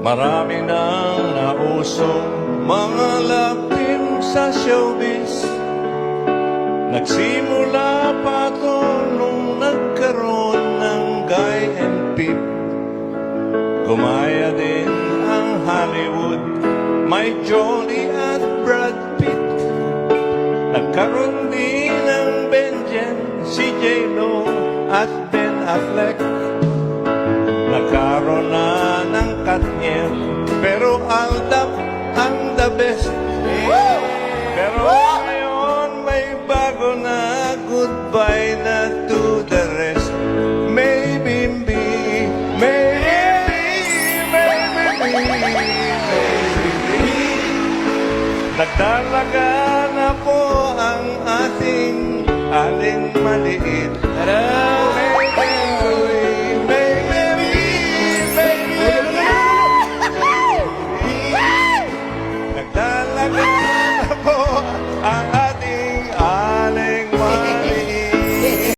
Marami nang nausong mga lapin sa showbiz. Nagsimula pa to nung nagkaroon ng Guy and Pip. Gumaya din ang Hollywood, may Jolie at Brad Pitt. Nagkaroon din ng Benjen, si J-Lo at Ben Affleck. Nagkaroon na ng Katniel, pero Aldab ang the best. Pero ngayon may bago na, goodbye na to the rest. Maybe me, maybe me, maybe me. Nagdalaga na po ang ating aling maliit. Nagdalaga na po ang